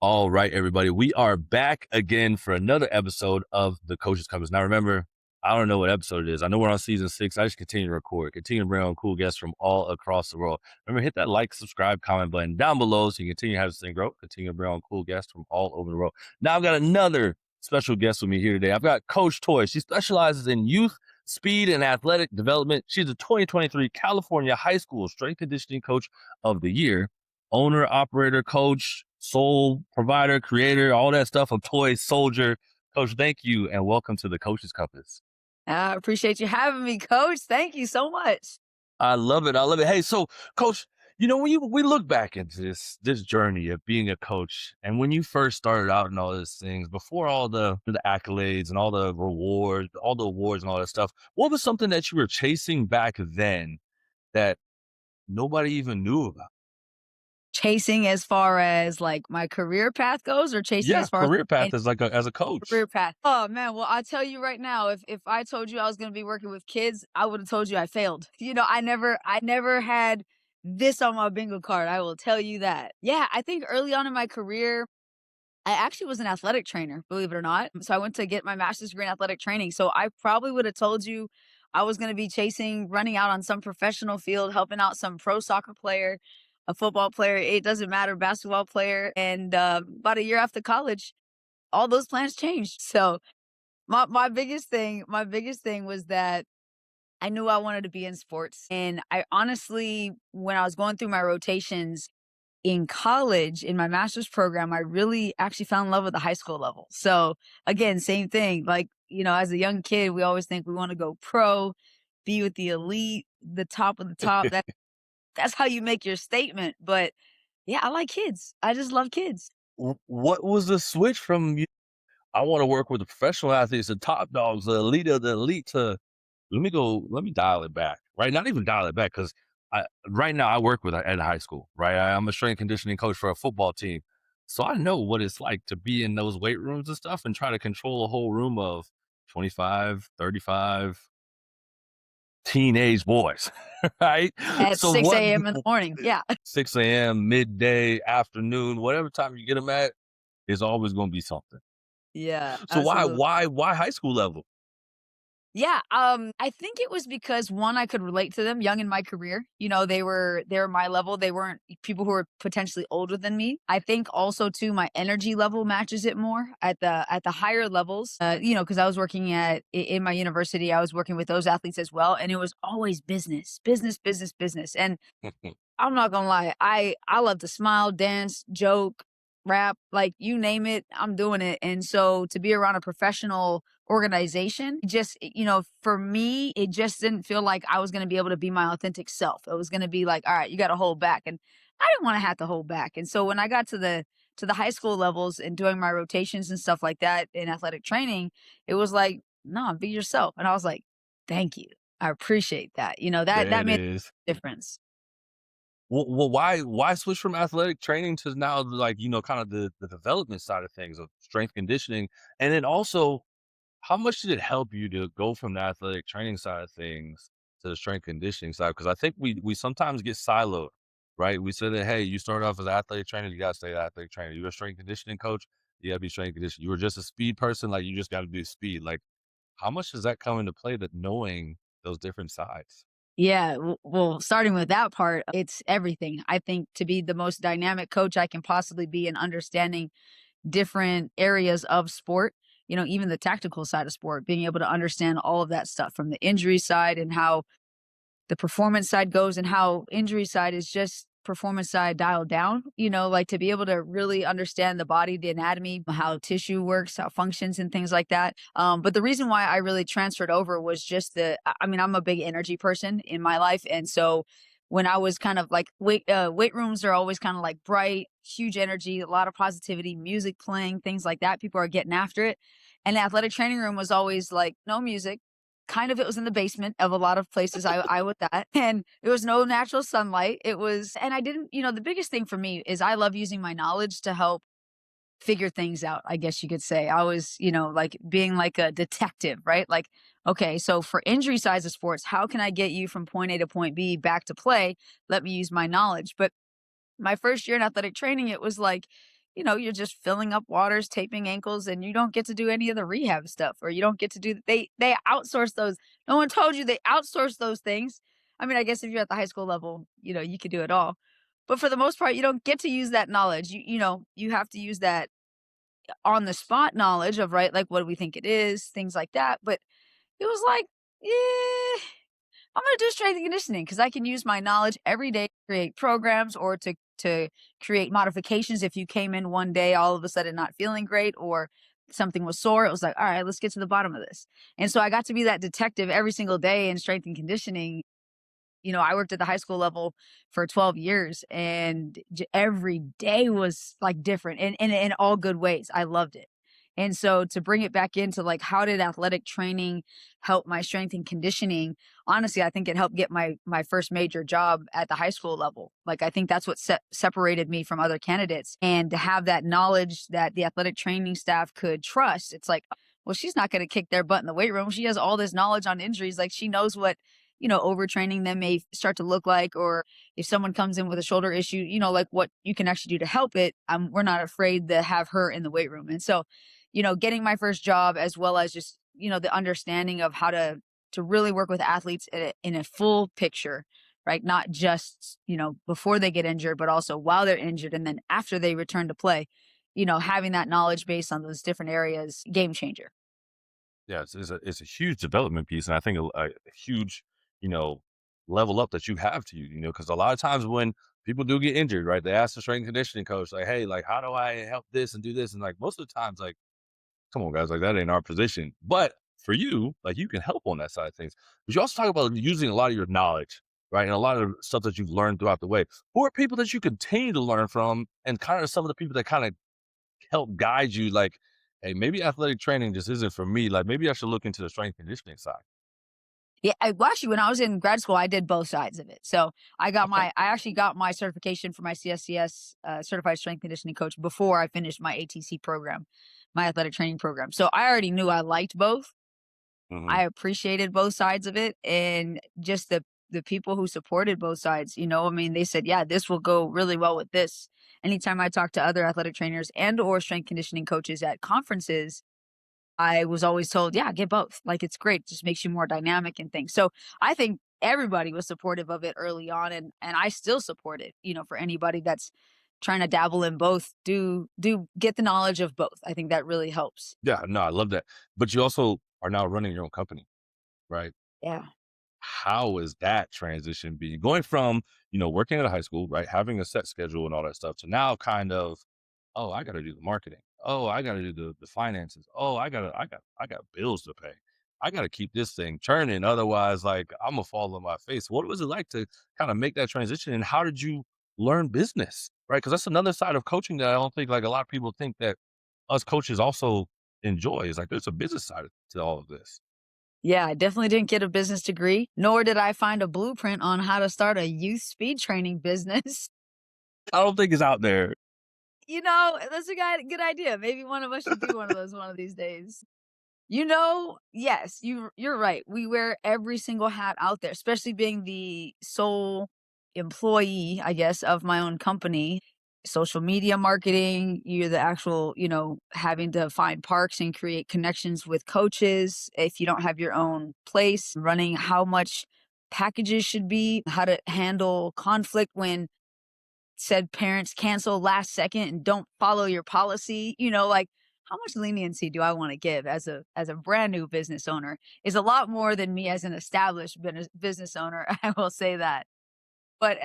All right, everybody. We are back again for another episode of the Coaches Compass. Now, remember, I don't know what episode it is. I know we're on season 6. I just continue to record, continue to bring on cool guests from all across the world. Remember, hit that like, subscribe, comment button down below so you continue to have this thing grow, continue to bring on cool guests from all over the world. Now, I've got another special guest with me here today. I've got Coach Toy. She specializes in youth, speed, and athletic development. She's the 2023 California High School Strength Conditioning Coach of the Year. Owner, operator, coach, sole provider, creator, all that stuff of Toy Soldier. Coach, thank you and welcome to the Coach's Compass. I appreciate you having me, Coach. Thank you so much. I love it. I love it. Hey, so Coach, when we look back into this journey of being a coach, and when you first started out and all these things, before all the accolades and all the rewards, all the awards and all that stuff, what was something that you were chasing back then that nobody even knew about? Chasing as far as like my career path goes, or chasing Yeah, as far as career path as as a coach. career path? Oh man, well I'll tell you right now, if I told you I was gonna be working with kids, I would have told you I failed. I never had this on my bingo card. I will tell you that. Yeah, I think early on in my career, I actually was an athletic trainer, believe it or not. So I went to get my master's degree in athletic training. So I probably would have told you I was going to be chasing, running out on some professional field, helping out some pro soccer player, a football player. It doesn't matter, basketball player. And about a year after college, all those plans changed. So my biggest thing was that I knew I wanted to be in sports. And I honestly, when I was going through my rotations, in college, in my master's program, I really actually fell in love with the high school level. So again, same thing. Like, as a young kid, we always think we want to go pro, be with the elite, the top of the top. That's how you make your statement. But yeah, I like kids. I just love kids. What was the switch from I want to work with the professional athletes, the top dogs, the elite of the elite to let me dial it back, right? Not even dial it back because right now I work with at a high school, right? I'm a strength conditioning coach for a football team. So I know what it's like to be in those weight rooms and stuff and try to control a whole room of 25, 35 teenage boys, right? At So 6 a.m. in the morning. Yeah. 6 a.m., midday, afternoon, whatever time you get them at, is always going to be something. Yeah, So absolutely. why high school level? Yeah, I think it was because one, I could relate to them young in my career. They were my level. They weren't people who were potentially older than me. I think also too my energy level matches it more at the higher levels. Because I was working in my university, I was working with those athletes as well, and it was always business, business, business, business. And I'm not gonna lie, I love to smile, dance, joke, rap, like you name it, I'm doing it. And so to be around a professional organization, just for me, it just didn't feel like I was gonna be able to be my authentic self. It was gonna be like, all right, you gotta hold back. And I didn't want to have to hold back. And so when I got to the high school levels and doing my rotations and stuff like that in athletic training, it was like, no, be yourself. And I was like, thank you. I appreciate that. There That it made is. a difference. Well, why switch from athletic training to now like kind of the development side of things of strength conditioning, and then also how much did it help you to go from the athletic training side of things to the strength conditioning side? Because I think we sometimes get siloed, right? We say that hey, you start off as an athletic trainer, you gotta stay an athletic trainer. You're a strength conditioning coach, you gotta be strength conditioning. You were just a speed person, like you just got to do speed. Like how much does that come into play? That knowing those different sides. Yeah, well, starting with that part, it's everything. I think to be the most dynamic coach I can possibly be in understanding different areas of sport, even the tactical side of sport, being able to understand all of that stuff from the injury side and how the performance side goes and how injury side is just performance side dialed down, like to be able to really understand the body, the anatomy, how tissue works, how functions and things like that. But the reason why I really transferred over was just I'm a big energy person in my life. And so when I was kind of like weight rooms are always kind of like bright, huge energy, a lot of positivity, music playing, things like that. People are getting after it. And the athletic training room was always like no music, kind of. It was in the basement of a lot of places I was at, and there was no natural sunlight. And I didn't, the biggest thing for me is I love using my knowledge to help figure things out, I guess you could say. I was, like being like a detective, right? Like, okay, so for injury size of sports, how can I get you from point A to point B back to play? Let me use my knowledge. But my first year in athletic training, it was like, you're just filling up waters, taping ankles, and you don't get to do any of the rehab stuff, or you don't get to do they outsource those. No one told you they outsource those things. I mean, I guess if you're at the high school level, you could do it all. But for the most part, you don't get to use that knowledge. You have to use that on the spot knowledge of, right, like, what do we think it is, things like that. But it was like, yeah, I'm gonna do strength and conditioning because I can use my knowledge every day to create programs or to create modifications. If you came in one day all of a sudden not feeling great or something was sore, it was like, all right, let's get to the bottom of this. And so I got to be that detective every single day in strength and conditioning. I worked at the high school level for 12 years, and every day was like different in all good ways. I loved it. And so to bring it back into like, how did athletic training help my strength and conditioning? Honestly, I think it helped get my first major job at the high school level. Like, I think that's what separated me from other candidates. And to have that knowledge that the athletic training staff could trust, it's like, well, she's not going to kick their butt in the weight room. She has all this knowledge on injuries. Like, she knows what overtraining them may start to look like, or if someone comes in with a shoulder issue, like, what you can actually do to help it. We're not afraid to have her in the weight room. And so, getting my first job, as well as just, the understanding of how to really work with athletes in a full picture, right? Not just, before they get injured, but also while they're injured. And then after they return to play, having that knowledge based on those different areas, game changer. Yeah, it's a huge development piece, and I think a huge, you know, level up that you have to, because a lot of times when people do get injured, right, they ask the strength and conditioning coach, like, "Hey, like, how do I help this and do this?" And, like, most of the times, like, "Come on, guys, like, that ain't our position." But for you, like, you can help on that side of things. But you also talk about using a lot of your knowledge, right, and a lot of stuff that you've learned throughout the way. Who are people that you continue to learn from, and kind of some of the people that kinda help guide you, like, "Hey, maybe athletic training just isn't for me, like, maybe I should look into the strength conditioning side." Yeah, well, actually, when I was in grad school, I did both sides of it. So Okay. I actually got my certification for my CSCS, certified strength conditioning coach, before I finished my ATC program, my athletic training program. So I already knew I liked both. Mhm. I appreciated both sides of it, and just the people who supported both sides. I mean, they said, yeah, this will go really well with this. Anytime I talk to other athletic trainers and or strength conditioning coaches at conferences, I was always told, "Yeah, get both. Like, it's great. It just makes you more dynamic and things." So, I think everybody was supportive of it early on, and I still support it, for anybody that's trying to dabble in both. Do get the knowledge of both. I think that really helps. Yeah, no, I love that. But you also are now running your own company, right? Yeah. How is that transition being going from, working at a high school, right, having a set schedule and all that stuff to now kind of, "Oh, I gotta do the marketing. Oh, I gotta do the finances. Oh, I got bills to pay. I gotta keep this thing churning, otherwise, like, Imma fall on my face." What was it like to kinda make that transition, and how did you learn business, right? Because that's another side of coaching that I don't think, like, a lot of people think that us coaches also enjoy, is, like, there's a business side to all of this. Yeah, I definitely didn't get a business degree, nor did I find a blueprint on how to start a youth speed training business. I don't think it's out there. That's a good idea. Maybe one of us should do one of those one of these days. Yes, you're right. We wear every single hat out there, especially being the sole employee, I guess, of my own company. Social media marketing, you're the actual, having to find parks and create connections with coaches. If you don't have your own place, running how much packages should be, how to handle conflict when said parents cancel last second and don't follow your policy. Like, how much leniency do I want to give as a brand new business owner is a lot more than me as an established business owner. I will say that. But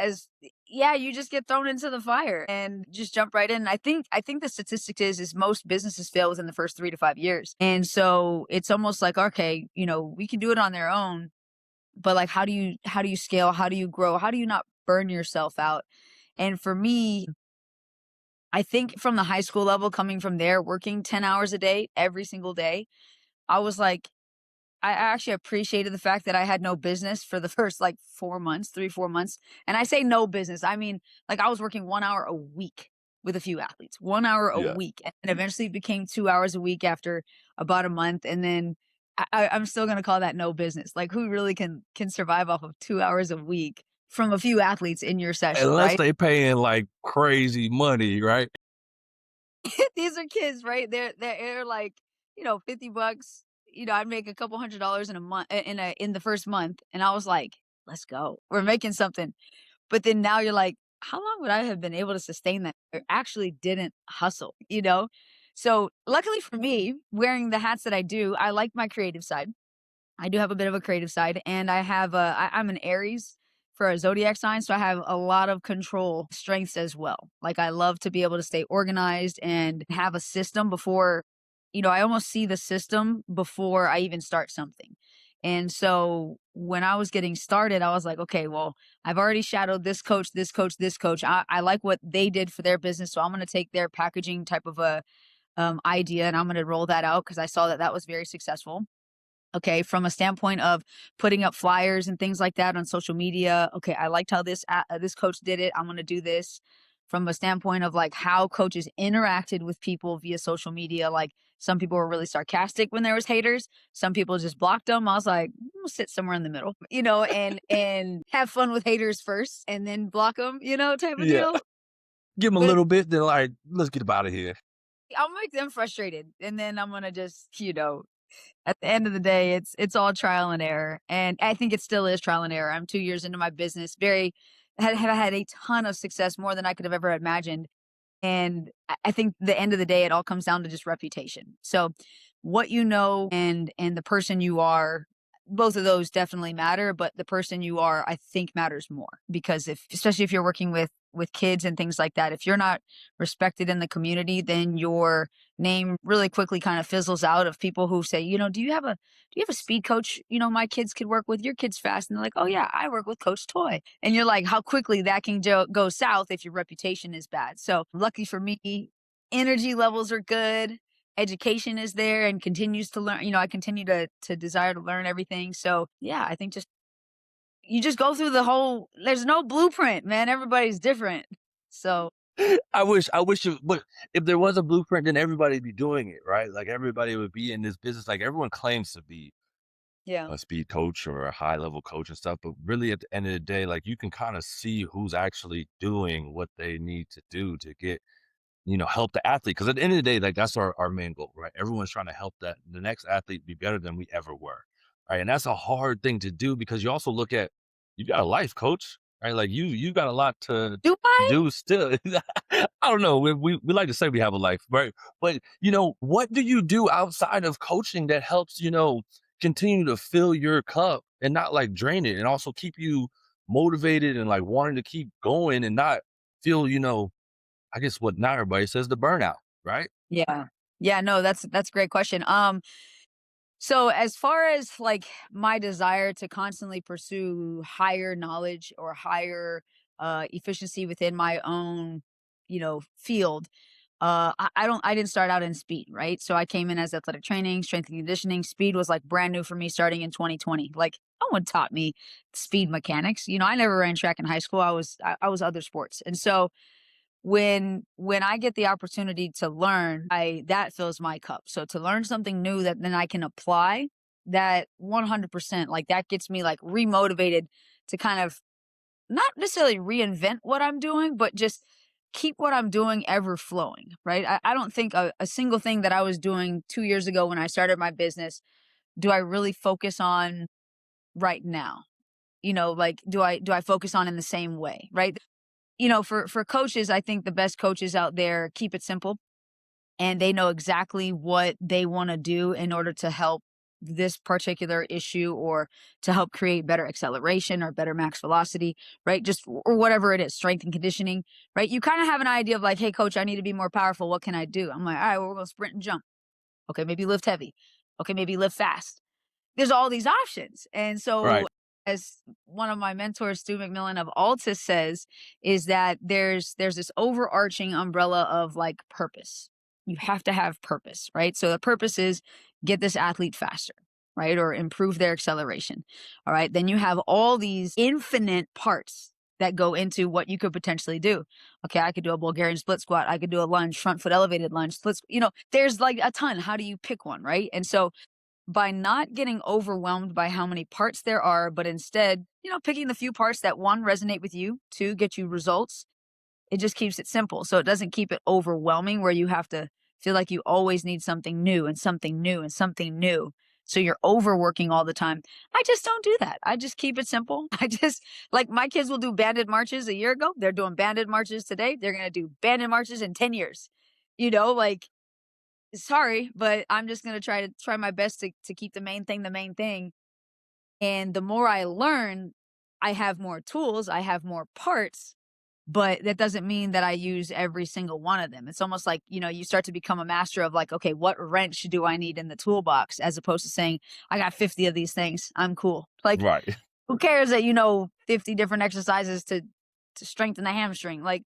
yeah, you just get thrown into the fire and just jump right in. I think the statistic is most businesses fail within the first 3 to 5 years. And so it's almost like, okay, we can do it on their own, but like, how do you scale? How do you grow? How do you not burn yourself out? And for me, I think from the high school level, coming from there, working 10 hours a day, every single day, I was like, I actually appreciated the fact that I had no business for the first like 4 months, 3, 4 months. And I say no business, I mean, like, I was working 1 hour a week with a few athletes, 1 hour a Yeah. week. And eventually it became 2 hours a week after about a month. And then I'm still going to call that no business. Like, who really can survive off of 2 hours a week from a few athletes in your session, Unless right? they paying, like, crazy money, right? These are kids, right? They're like, $50. I'd make a couple $100 in a month in the first month, and I was like, "Let's go. We're making something." But then now you're like, "How long would I have been able to sustain that if I actually didn't hustle?" You know? So, luckily for me, wearing the hats that I do, I like my creative side. I do have a bit of a creative side, and I'm an Aries for a zodiac sign, so I have a lot of control strengths as well. Like, I love to be able to stay organized and have a system before I almost see the system before I even start something. And so when I was getting started, I was like, okay, well, I've already shadowed this coach, this coach, this coach. I like what they did for their business, so I'm going to take their packaging type of a idea and I'm going to roll that out because I saw that that was very successful. Okay, from a standpoint of putting up flyers and things like that on social media, okay, I liked how this coach did it. I'm gonna do this. From a standpoint of like how coaches interacted with people via social media, like some people were really sarcastic when there was haters. Some people just blocked them. I was like, "We'll sit somewhere in the middle, and have fun with haters first, and then block them, type of Yeah. deal." Give 'em a But little bit, then, "Alright, let's get up out of here." I'll make them frustrated, and then I'm gonna just, at the end of the day, it's all trial and error, and I think it still is trial and error. I'm 2 years into my business, very have had a ton of success, more than I could have ever imagined, and I think the end of the day, it all comes down to just reputation. So, what you know and the person you are, both of those definitely matter, but the person you are, I think, matters more because if especially if you're working with kids and things like that, if you're not respected in the community, then your name really quickly kind of fizzles out of people who say, do you have a speed coach, my kids could work with? Your kid's fast. And they're like, "Oh yeah, I work with Coach Toy." And you're like, how quickly that can go south if your reputation is bad. So lucky for me, energy levels are good. Education is there and continues to learn. I continue to desire to learn everything. So yeah, I think just you just go through the whole there's no blueprint, man. Everybody's different. So I wish it but if there was a blueprint, then everybody'd be doing it, right? Like, everybody would be in this business, like, everyone claims to be yeah. a speed coach or a high level coach and stuff, but really at the end of the day, like, you can kinda see who's actually doing what they need to do to get help the athlete. Because at the end of the day, like that's our main goal, right? Everyone's trying to help that the next athlete be better than we ever were. Right. And that's a hard thing to do because you also look at you got a life, coach, right? Like you got a lot to Do I? do still. I don't know. We like to say we have a life, right? But what do you do outside of coaching that helps, continue to fill your cup and not like drain it and also keep you motivated and like wanting to keep going and not feel, I guess what not everybody says the burnout, right? Yeah. Yeah, no, that's a great question. So as far as like my desire to constantly pursue higher knowledge or higher efficiency within my own, field, I didn't start out in speed, right? So I came in as athletic training, strength and conditioning. Speed was like brand new for me starting in 2020. Like no one taught me speed mechanics. I never ran track in high school. I was other sports. And so when I get the opportunity to learn, I that fills my cup. So to learn something new that then I can apply, that 100%, like that gets me like remotivated to kind of not necessarily reinvent what I'm doing, but just keep what I'm doing ever flowing, right? I don't think a single thing that I was doing 2 years ago when I started my business do I really focus on right now. Like do I focus on in the same way, right? For coaches, I think the best coaches out there keep it simple and they know exactly what they want to do in order to help this particular issue or to help create better acceleration or better max velocity, right? Just or whatever it is, strength and conditioning, right? You kind of have an idea of like, hey, coach, I need to be more powerful. What can I do? I'm like, all right, well, we're going to sprint and jump. Okay, maybe lift heavy. Okay, maybe lift fast. There's all these options. And so Right. as one of my mentors, Stu McMillan of Altus says, is that there's this overarching umbrella of like purpose. You have to have purpose, right? So the purpose is get this athlete faster, right? Or improve their acceleration. All right. Then you have all these infinite parts that go into what you could potentially do. Okay, I could do a Bulgarian split squat. I could do a lunge, front foot elevated lunge, there's like a ton. How do you pick one, right? And so by not getting overwhelmed by how many parts there are, but instead, picking the few parts that one resonate with you, two get you results, It just keeps it simple. So it doesn't keep it overwhelming where you have to feel like you always need something new and something new and something new. So you're overworking all the time. I just don't do that. I just keep it simple. I just like my kids will do banded marches a year ago. They're doing banded marches today. They're going to do banded marches in 10 years. Like sorry, but I'm just going to try my best to keep the main thing the main thing. And the more I learn, I have more tools, I have more parts, but that doesn't mean that I use every single one of them. It's almost like, you start to become a master of like, okay, what wrench do I need in the toolbox as opposed to saying, I got 50 of these things. I'm cool. Like, Right. who cares that you know 50 different exercises to strengthen the hamstring? Like,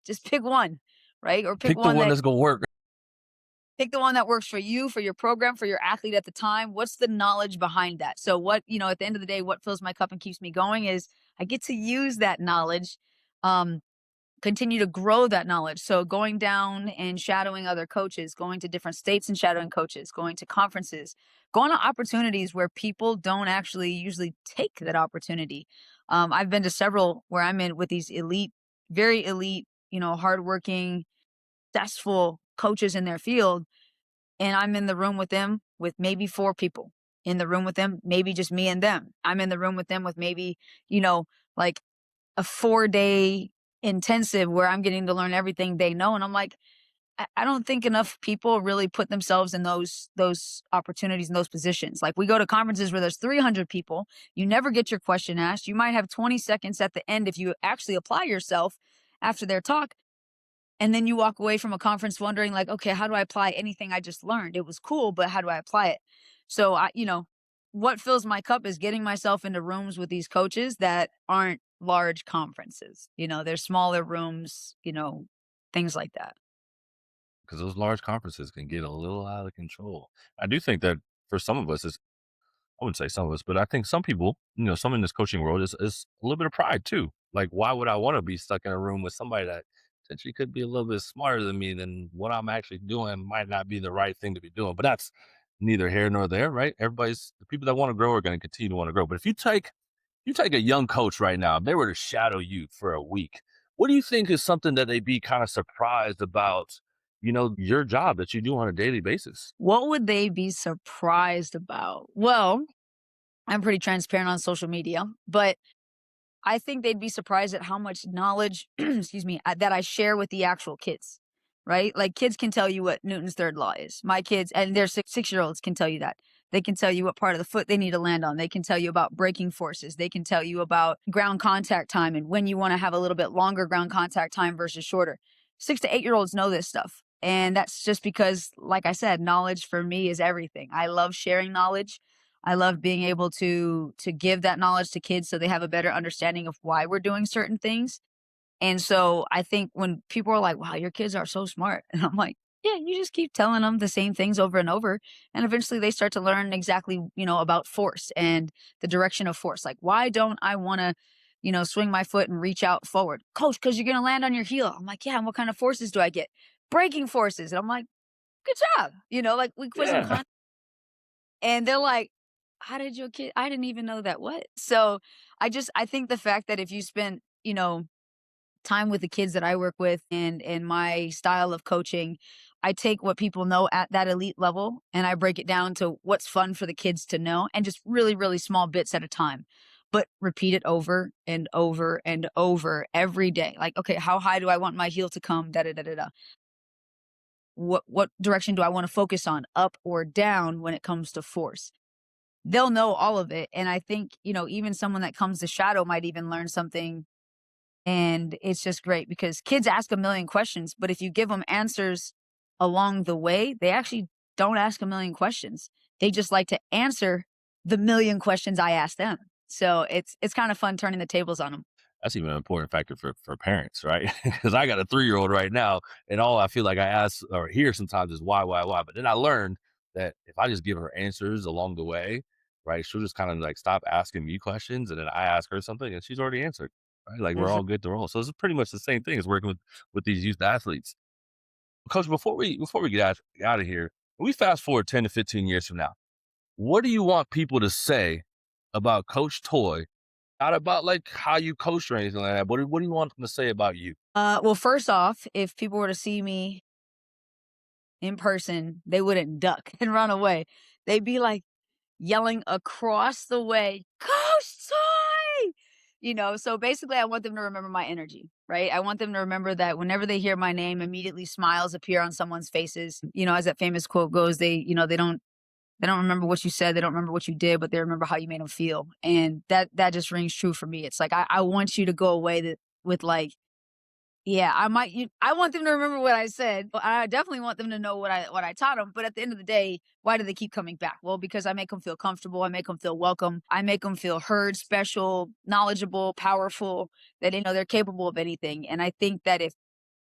just pick one, right? Or Pick the one that's gonna work. pick the one that works for you, for your program, for your athlete at the time. What's the knowledge behind that? So what, at the end of the day, what fills my cup and keeps me going is I get to use that knowledge, um, continue to grow that knowledge. So going down and shadowing other coaches, going to different states and shadowing coaches, going to conferences, going to opportunities where people don't actually usually take that opportunity. I've been to several where I'm in with these elite, very elite, hardworking, successful coaches in their field, and I'm in the room with them with maybe 4 people. In the room with them, maybe just me and them. I'm in the room with them with maybe, like a 4-day intensive where I'm getting to learn everything they know. And I'm like, I don't think enough people really put themselves in those opportunities and those positions. Like we go to conferences where there's 300 people, you never get your question asked. You might have 20 seconds at the end if you actually apply yourself after their talk. And then you walk away from a conference wondering like, okay, how do I apply anything I just learned? It was cool, but how do I apply it? So what fills my cup is getting myself into rooms with these coaches that aren't large conferences. They're smaller rooms, things like that. Because those large conferences can get a little out of control. I do think that for some of us, I wouldn't say some of us, but I think some people, some in this coaching world is a little bit of pride too. Like, why would I want to be stuck in a room with somebody that potentially could be a little bit smarter than me? Than what I'm actually doing might not be the right thing to be doing. But that's neither here nor there, right? The people that want to grow are going to continue to want to grow. But if you take a young coach right now, if they were to shadow you for a week, what do you think is something that they'd be kind of surprised about, your job that you do on a daily basis? What would they be surprised about? Well, I'm pretty transparent on social media, but I think they'd be surprised at how much knowledge, excuse me, that I share with the actual kids, right? Like kids can tell you what Newton's third law is. My kids, and their 6-year-olds can tell you that. They can tell you what part of the foot they need to land on. They can tell you about braking forces. They can tell you about ground contact time and when you want to have a little bit longer ground contact time versus shorter. 6 to 8-year-olds know this stuff. And that's just because, like I said, knowledge for me is everything. I love sharing knowledge. I love being able to give that knowledge to kids so they have a better understanding of why we're doing certain things. And so I think when people are like, "Wow, your kids are so smart." And I'm like, "Yeah, you just keep telling them the same things over and over, and eventually they start to learn exactly, about force and the direction of force. Like, why don't I wanna, swing my foot and reach out forward? Coach, because you're gonna land on your heel." I'm like, "Yeah, and what kind of forces do I get?" "Braking forces." And I'm like, "Good job." Like we quiz them Yeah. and they're like, "How did your kid I didn't even know that what?" So, I think the fact that if you spend, time with the kids that I work with and my style of coaching, I take what people know at that elite level and I break it down to what's fun for the kids to know and just really, really small bits at a time. But repeat it over and over and over every day. Like, okay, how high do I want my heel to come? Da da da da da. What direction do I want to focus on, up or down when it comes to force? They'll know all of it, and I think, even someone that comes to shadow might even learn something, and it's just great because kids ask a million questions, but if you give them answers along the way, they actually don't ask a million questions. They just like to answer the million questions I ask them. So it's kind of fun turning the tables on them. That's even an important factor for parents, right? Because I got a 3-year-old right now, and all I feel like I ask or hear sometimes is why. But then I learned that if I just give her answers along the way, right, she'll just kind of like stop asking me questions, and then I ask her something, and she's already answered, right? Like we're Mhm. all good to roll. So it's pretty much the same thing as working with these youth athletes. Coach, before we get out of here, we fast forward 10 to 15 years from now. What do you want people to say about Coach Toy Not about like how you coach or anything like that. What do you want them to say about you? Well, first off, if people were to see me in person, they wouldn't duck and run away. They'd be like yelling across the way, "Coach Soy!" So basically I want them to remember my energy, right? I want them to remember that whenever they hear my name, immediately smiles appear on someone's faces. As that famous quote goes, they don't remember what you said, they don't remember what you did, but they remember how you made them feel. And that just rings true for me. It's like I want you to go away with like, yeah, I want them to remember what I said, but I definitely want them to know what I taught them. But at the end of the day, why do they keep coming back? Well, because I make them feel comfortable, I make them feel welcome, I make them feel heard, special, knowledgeable, powerful, that they know they're capable of anything. And I think that if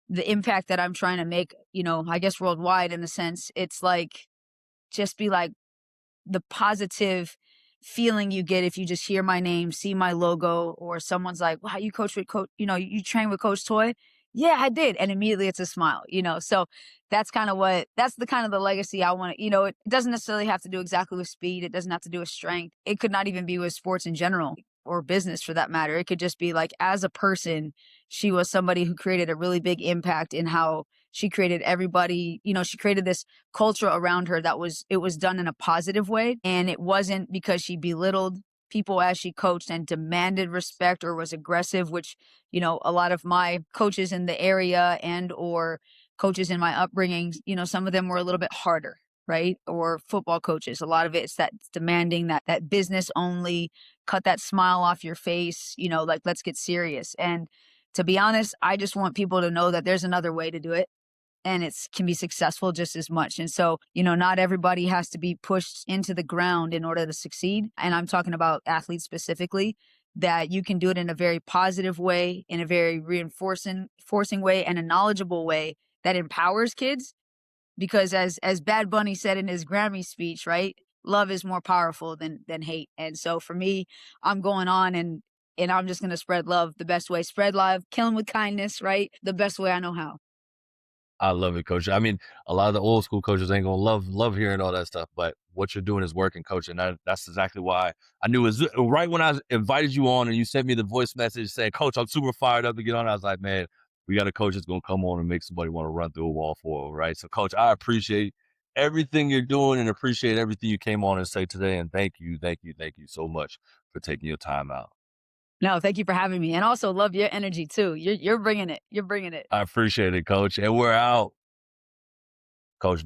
the impact that I'm trying to make, I guess worldwide in a sense, it's like just be like the positive feeling you get if you just hear my name, see my logo, or someone's like, "Wow, you coach with coach, you train with Coach Toy." Yeah, I did. And immediately it's a smile. So that's the kind of the legacy I want it doesn't necessarily have to do exactly with speed. It doesn't have to do with strength. It could not even be with sports in general or business for that matter. It could just be like, as a person, she was somebody who created a really big impact in how she created everybody, she created this culture around her it was done in a positive way. And it wasn't because she belittled people as she coached and demanded respect or was aggressive, which, a lot of my coaches in the area and or coaches in my upbringing, some of them were a little bit harder, right? Or football coaches. A lot of it's that demanding that business only, cut that smile off your face, like let's get serious. And to be honest, I just want people to know that there's another way to do it and it's can be successful just as much. And so, not everybody has to be pushed into the ground in order to succeed. And I'm talking about athletes specifically, that you can do it in a very positive way, in a very reinforcing forcing way, and a knowledgeable way that empowers kids. Because as Bad Bunny said in his Grammy speech, right? Love is more powerful than hate. And so for me, I'm going on and I'm just gonna spread love the best way. Spread love, kill 'em with kindness, right? The best way I know how. I love it, coach. I mean, a lot of the old school coaches ain't gonna love hearing all that stuff, but what you're doing is working, coach, and that's exactly why I knew it was right when I invited you on and you sent me the voice message saying, "Coach, I'm super fired up to get on." I was like, "Man, we got a coach that's gonna come on and make somebody want to run through a wall for, right?" So, coach, I appreciate everything you're doing and appreciate everything you came on and say today. And thank you so much for taking your time out. No, thank you for having me. And also love your energy too. You're bringing it. You're bringing it. I appreciate it, coach, and we're out, coach.